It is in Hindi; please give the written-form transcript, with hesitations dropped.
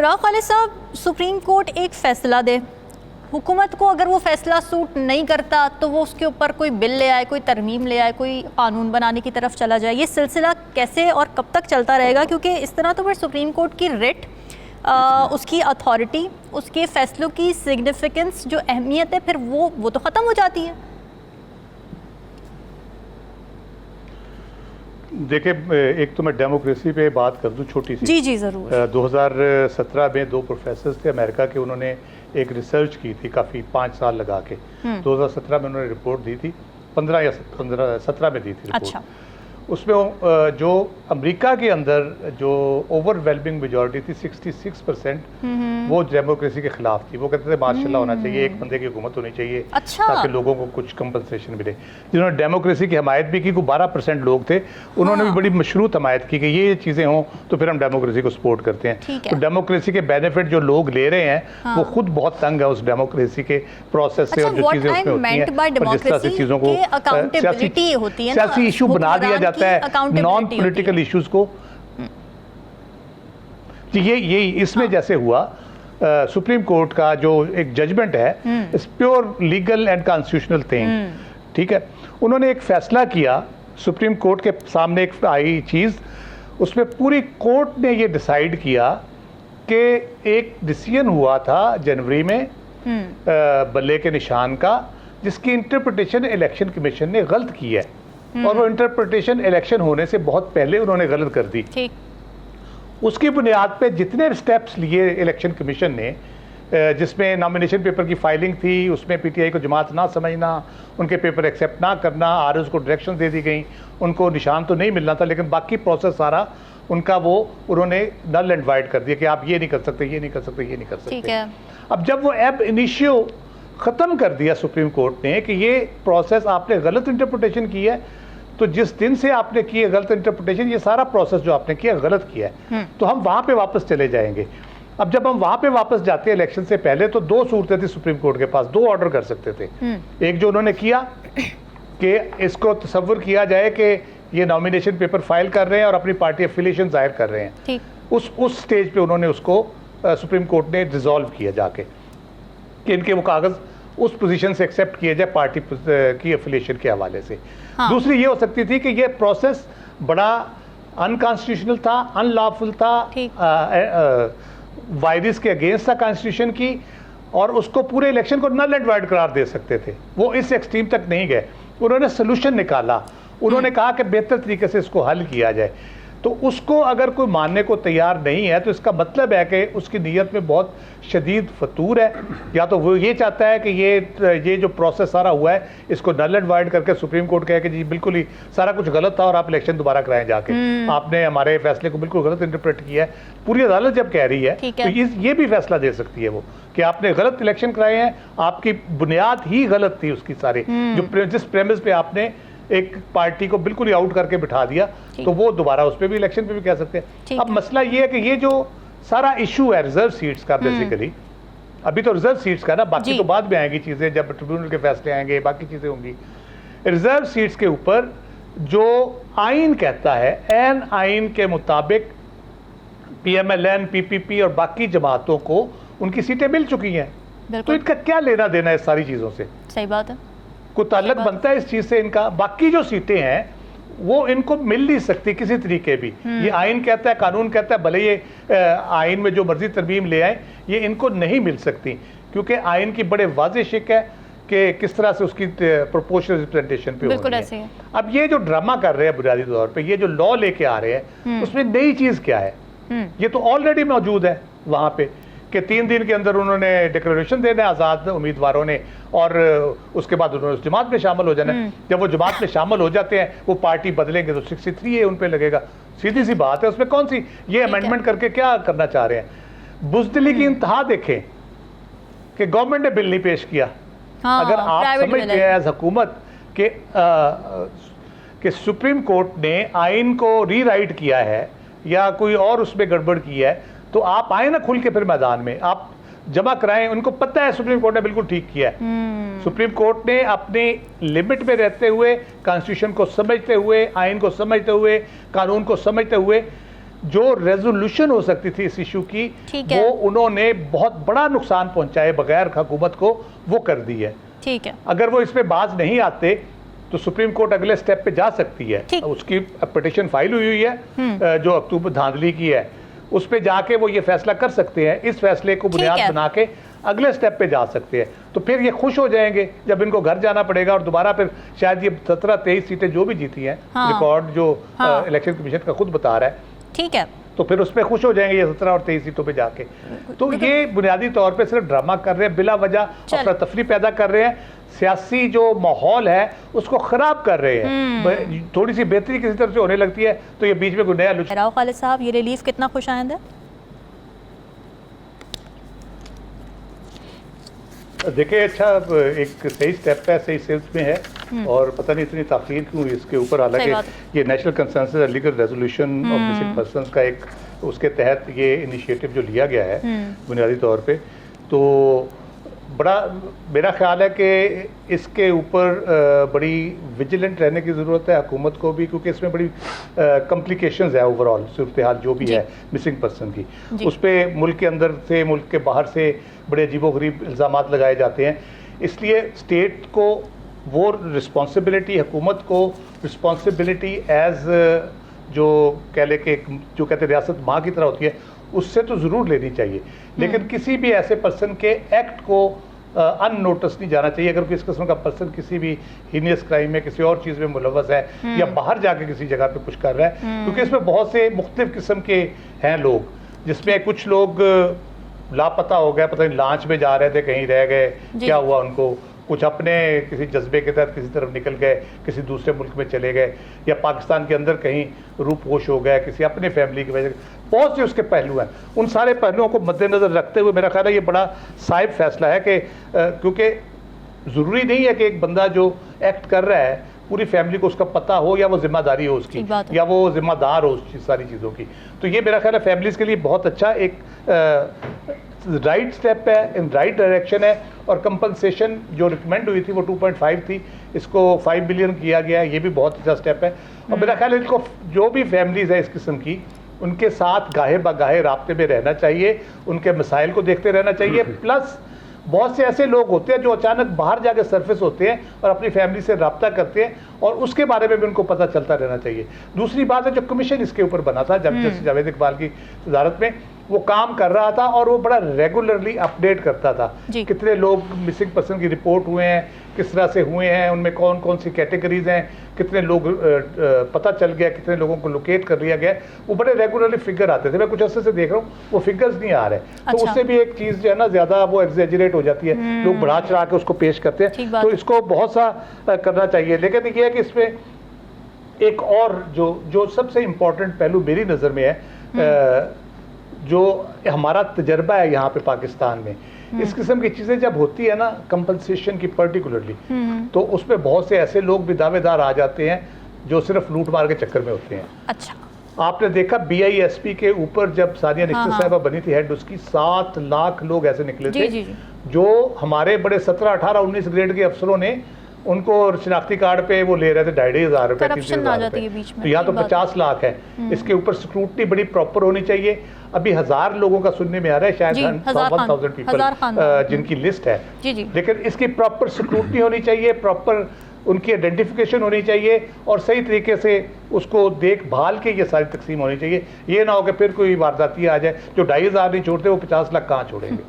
राव खालिद साहब, सुप्रीम कोर्ट एक फ़ैसला दे, हुकूमत को अगर वो फ़ैसला सूट नहीं करता तो वो उसके ऊपर कोई बिल ले आए, कोई तरमीम ले आए, कोई कानून बनाने की तरफ चला जाए। ये सिलसिला कैसे और कब तक चलता रहेगा? क्योंकि इस तरह तो फिर सुप्रीम कोर्ट की रिट, उसकी अथॉरिटी, उसके फ़ैसलों की सिग्निफिकेंस, जो अहमियत है, फिर वो तो ख़त्म हो जाती है। देखिए, एक तो मैं डेमोक्रेसी पे बात कर दूं छोटी सी। जी ज़रूर। 2017 में दो प्रोफेसर थे अमेरिका के, उन्होंने एक रिसर्च की थी काफ़ी 5 साल लगा के। 2017 में उन्होंने रिपोर्ट दी थी, 15 या 17 में दी थी रिपोर्ट। अच्छा। उसमें जो अमेरिका के अंदर जो ओवरवेलमिंग मेजॉरिटी थी 66%, वो डेमोक्रेसी के खिलाफ थी। वो कहते थे मार्शल्ला होना चाहिए, एक बंदे की हुकूमत होनी चाहिए। अच्छा। ताकि लोगों को कुछ कंपनसेशन मिले। जिन्होंने डेमोक्रेसी की हमायत भी की, को 12% लोग थे, उन्होंने भी बड़ी मशरूत हमायत की कि ये चीज़ें हों तो फिर हम डेमोक्रेसी को सपोर्ट करते हैं। तो डेमोक्रेसी के बेनिफिट जो लोग ले रहे हैं वो खुद बहुत तंग है उस डेमोक्रेसी के प्रोसेस से, और जो चीज़ें उसमें होती हैं, और जिस तरह से चीज़ों को सियासी इशू बना दिया जाता है, नॉन पॉलिटिकल इश्यूज को। ये इसमें जैसे हुआ, सुप्रीम कोर्ट का जो एक जजमेंट है, it's pure legal and constitutional thing, ठीक है। उन्होंने एक फैसला किया, सुप्रीम कोर्ट के सामने एक आई चीज़, उसमें पूरी कोर्ट ने ये डिसाइड किया कि एक डिसीजन हुआ था जनवरी में बल्ले के निशान का, जिसकी इंटरप्रिटेशन इलेक्शन कमीशन ने गलत की है, और वो इंटरप्रिटेशन इलेक्शन होने से बहुत पहले उन्होंने गलत कर दी। ठीक। उसकी बुनियाद पे जितने स्टेप्स लिए इलेक्शन कमीशन ने, जिसमें नॉमिनेशन पेपर की फाइलिंग थी, उसमें पीटीआई को जमात ना समझना, उनके पेपर एक्सेप्ट ना करना, आरओज़ को डायरेक्शन दे दी गई, उनको निशान तो नहीं मिलना था, लेकिन बाकी प्रोसेस सारा उनका वो उन्होंने नल एंड वाइड कर दिया कि आप ये नहीं कर सकते, ये नहीं कर सकते, ये नहीं कर सकते। ठीक है। अब जब वो एब इनिशियो ख़त्म कर दिया सुप्रीम कोर्ट ने कि ये प्रोसेस आपने गलत इंटरप्रिटेशन की है, तो जिस दिन से आपने की है गलत इंटरप्रिटेशन, ये सारा प्रोसेस जो आपने किया गलत किया है, तो हम वहाँ पे वापस चले जाएंगे। अब जब हम वहाँ पे वापस जाते हैं इलेक्शन से पहले, तो दो सूरतें थी सुप्रीम कोर्ट के पास, दो ऑर्डर कर सकते थे। एक जो उन्होंने किया कि इसको तसव्वुर किया जाए कि ये नॉमिनेशन पेपर फाइल कर रहे हैं और अपनी पार्टी एफिलिएशन जाहिर कर रहे हैं, उस स्टेज पे उन्होंने उसको सुप्रीम कोर्ट ने रिजॉल्व किया जाके कि इनके वो कागज़ उस पोजीशन से एक्सेप्ट किया जाए पार्टी की एफिलिएशन के हवाले से। दूसरी ये हो सकती थी कि ये प्रोसेस बड़ा अनकॉन्स्टिट्यूशनल था, अनलॉफुल था, वायरस के अगेंस्ट था कॉन्स्टिट्यूशन की, और उसको पूरे इलेक्शन को नल एंड वाइड करार दे सकते थे। वो इस एक्सट्रीम तक नहीं गए, उन्होंने सोल्यूशन निकाला, उन्होंने कहा कि बेहतर तरीके से इसको हल किया जाए। तो उसको अगर कोई मानने को तैयार नहीं है, तो इसका मतलब है कि उसकी नीयत में बहुत शदीद फतूर है, या तो वो ये चाहता है कि ये जो प्रोसेस सारा हुआ है इसको नल एंड वाइड करके सुप्रीम कोर्ट कहे कि जी बिल्कुल ही सारा कुछ गलत था और आप इलेक्शन दोबारा कराएं जाके, आपने हमारे फैसले को बिल्कुल गलत इंटरप्रेट किया है। पूरी अदालत जब कह रही है तो ये भी फैसला दे सकती है वो कि आपने गलत इलेक्शन कराए हैं, आपकी बुनियाद ही गलत थी उसकी सारी, जिस प्रेमिस पे आपने एक पार्टी को बिल्कुल ही आउट करके बिठा दिया, तो वो दोबारा उस पर भी इलेक्शन पे भी कह सकते हैं। अब मसला ये है कि ये जो सारा इशू है रिजर्व सीट्स का, बेसिकली अभी तो रिजर्व सीट्स का ना, बाकी तो बाद में आएंगी चीज़ें, जब ट्रिब्यूनल के फैसले आएंगे बाकी चीज़ें होंगी। रिजर्व सीट्स के ऊपर जो आइन कहता है, एन आइन के मुताबिक PMLN, PPP और बाकी जमातों को उनकी सीटें मिल चुकी हैं, तो इनका क्या लेना देना है इस सारी चीज़ों से? सही बात है, कोई ताल्लुक बनता है इस चीज़ से इनका? बाकी जो सीटें हैं वो इनको मिल नहीं सकती किसी तरीके भी। ये आइन कहता है, कानून कहता है, भले ये आइन में जो मर्जी तरमीम ले आए, ये इनको नहीं मिल सकती, क्योंकि आइन की बड़े वाज़ेह शिक है कि किस तरह से उसकी प्रोपोर्शनल रिप्रेजेंटेशन पे हो रही है। अब ये जो ड्रामा कर रहे हैं बुनियादी तौर पे, ये जो लॉ लेके आ रहे हैं, उसमें नई चीज़ क्या है? ये तो ऑलरेडी मौजूद है वहाँ पे कि 3 दिन के अंदर उन्होंने डिक्लेरेशन देना है आज़ाद उम्मीदवारों ने, और उसके बाद उन्होंने उस जमात में शामिल हो जाना है। जब वो जमात में शामिल हो जाते हैं, वो पार्टी बदलेंगे तो 63A उन पे लगेगा। सीधी सी बात है, उसमें कौन सी ये अमेंडमेंट करके क्या करना चाह रहे हैं? बुज़दिली की इंतहा देखें कि गवर्नमेंट ने बिल नहीं पेश किया। अगर आप समझते हैं एज हुकूमत कि सुप्रीम कोर्ट ने आइन को रीराइट किया है या कोई और उसमें गड़बड़ की है, तो आप आए ना खुल के फिर मैदान में, आप जमा कराएं। उनको पता है सुप्रीम कोर्ट ने बिल्कुल ठीक किया है। सुप्रीम कोर्ट ने अपने लिमिट में रहते हुए, कॉन्स्टिट्यूशन को समझते हुए, आइन को समझते हुए, कानून को समझते हुए जो रेजोल्यूशन हो सकती थी इस इशू की, ठीक है। वो उन्होंने बहुत बड़ा नुकसान पहुंचाए बगैर हुकूमत को वो कर दी है। ठीक है। अगर वो इसमें बाज नहीं आते तो सुप्रीम कोर्ट अगले स्टेप पे जा सकती है। उसकी पिटिशन फाइल हुई है जो अक्टूबर धांधली की है, उस पे जाके वो ये फैसला कर सकते हैं। इस फैसले को बुनियाद बना के अगले स्टेप पे जा सकते हैं। तो फिर ये खुश हो जाएंगे जब इनको घर जाना पड़ेगा और दोबारा फिर शायद ये 17-23 सीटें जो भी जीती हैं, रिकॉर्ड जो इलेक्शन कमीशन का खुद बता रहा है, ठीक है, तो फिर उसमें खुश हो जाएंगे ये 17 और 23 सीटों पे जाके। तो ये बुनियादी तौर पे सिर्फ ड्रामा कर रहे हैं, बिला वजह अफरा तफरी पैदा कर रहे हैं, सियासी जो माहौल है उसको खराब कर रहे हैं। थोड़ी सी बेहतरी किसी तरफ से होने लगती है तो ये बीच में कोई नया राव खालिद साहब, ये रिलीफ कितना खुशाइंद है? देखिए, अच्छा एक सही स्टेप है, सही सेल्स में है, और पता नहीं इतनी ताखीर क्यों इसके ऊपर। हालांकि ये national consensus legal resolution of missing persons का एक उसके तहत ये इनिशिएटिव जो लिया गया है बुनियादी तौर पे, तो बड़ा मेरा ख्याल है कि इसके ऊपर बड़ी विजिलेंट रहने की ज़रूरत है हुकूमत को भी, क्योंकि इसमें बड़ी कॉम्प्लिकेशंस है ओवरऑल सूरत हाल जो भी है मिसिंग पर्सन की। उस पर मुल्क के अंदर से मुल्क के बाहर से बड़े अजीबोगरीब इल्ज़ामात लगाए जाते हैं। इसलिए स्टेट को वो रिस्पॉन्सिबिलिटी, हुकूमत को रिस्पॉन्सिबिलिटी एज जो कह ले कि जो कहते हैं रियासत माँ की तरह होती है, उससे तो ज़रूर लेनी चाहिए, लेकिन किसी भी ऐसे पर्सन के एक्ट को अननोटिस नहीं जाना चाहिए। अगर इस किस्म का पर्सन किसी भी हीनियस क्राइम में, किसी और चीज़ में मुलव्वस है या बाहर जाके किसी जगह पे कुछ कर रहा है, क्योंकि इसमें बहुत से मुख्तलिफ किस्म के हैं लोग, जिसमें कुछ लोग लापता हो गए, पता नहीं लांच में जा रहे थे, कहीं रह गए, क्या हुआ उनको, कुछ अपने किसी जज्बे के तहत किसी तरफ निकल गए, किसी दूसरे मुल्क में चले गए, या पाकिस्तान के अंदर कहीं रूपोश हो गए किसी अपने फैमिली की वजह से। बहुत से उसके पहलू हैं। उन सारे पहलुओं को मद्देनज़र रखते हुए मेरा ख्याल है ये बड़ा साहिब फैसला है कि क्योंकि ज़रूरी नहीं है कि एक बंदा जो एक्ट कर रहा है पूरी फैमिली को उसका पता हो, या वो जिम्मेदारी हो उसकी, या वो जिम्मेदार हो उस सारी चीज़ों की। तो ये मेरा ख्याल है फैमिलीज़ के लिए बहुत अच्छा एक राइट स्टेप है, इन राइट डायरेक्शन है। और कंपनसेशन जो रिकमेंड हुई थी वो 2.5 थी, इसको 5 बिलियन किया गया है, ये भी बहुत अच्छा स्टेप है। और मेरा ख्याल है इनको जो भी फैमिलीज़ है इस किस्म की, उनके साथ गाहे बगाहे राब्ते में रहना चाहिए, उनके मसाइल को देखते रहना चाहिए। प्लस बहुत से ऐसे लोग होते हैं जो अचानक बाहर जाके सरफेस होते हैं और अपनी फैमिली से रब्ता करते हैं, और उसके बारे में भी उनको पता चलता रहना चाहिए। दूसरी बात है, जो कमीशन इसके ऊपर बना था जब जस्टिस जावेद इकबाल की सदारत में, वो काम कर रहा था और वो बड़ा रेगुलरली अपडेट करता था कितने लोग मिसिंग पर्सन की रिपोर्ट हुए हैं, किस तरह से हुए हैं, उनमें कौन कौन सी कैटेगरीज हैं, कितने लोग पता चल गया, कितने लोगों को लोकेट कर लिया गया। वो बड़े रेगुलरली फिगर आते थे। मैं कुछ अर्से से देख रहा हूँ वो फिगर्स नहीं आ रहे। तो उससे भी एक चीज़ जो है ना, ज़्यादा वो एग्जेजरेट हो जाती है, लोग बढ़ा चढ़ा के उसको पेश करते हैं। तो इसको बहुत सा करना चाहिए। लेकिन ये है कि इसमें एक और जो सबसे इम्पोर्टेंट पहलू मेरी नज़र में है, जो हमारा तजर्बा है यहाँ पे पाकिस्तान में, इस किस्म की चीज़ें जब होती है ना, कंपनसेशन की पर्टिकुलरली, तो उसमें बहुत से ऐसे लोग भी दावेदार आ जाते हैं जो सिर्फ लूट मार के चक्कर में होते हैं। अच्छा, आपने देखा BISP के ऊपर जब सानिया निश्चित साहिबा बनी थी हेड, उसकी 7 लाख लोग ऐसे निकले थे जो हमारे बड़े 17, 18, 19 ग्रेड के अफसरों ने उनको शनाख्ती कार्ड पे वो ले रहे थे 2,500 रुपये, 3,000 रुपये। तो यहाँ तो 50 लाख है। इसके ऊपर सिक्योरिटी बड़ी प्रॉपर होनी चाहिए। अभी 1000 लोगों का सुनने में आ रहा है, शायद 1000 पीपल जिनकी लिस्ट है, लेकिन इसकी प्रॉपर सिक्योरिटी होनी चाहिए, प्रॉपर उनकी आइडेंटिफिकेशन होनी चाहिए, और सही तरीके से उसको देखभाल के ये सारी तकसीम होनी चाहिए। ये ना हो कि फिर कोई वारदाती आ जाए, जो 2,500 नहीं छोड़ते वो 50 लाख कहाँ छोड़ेंगे।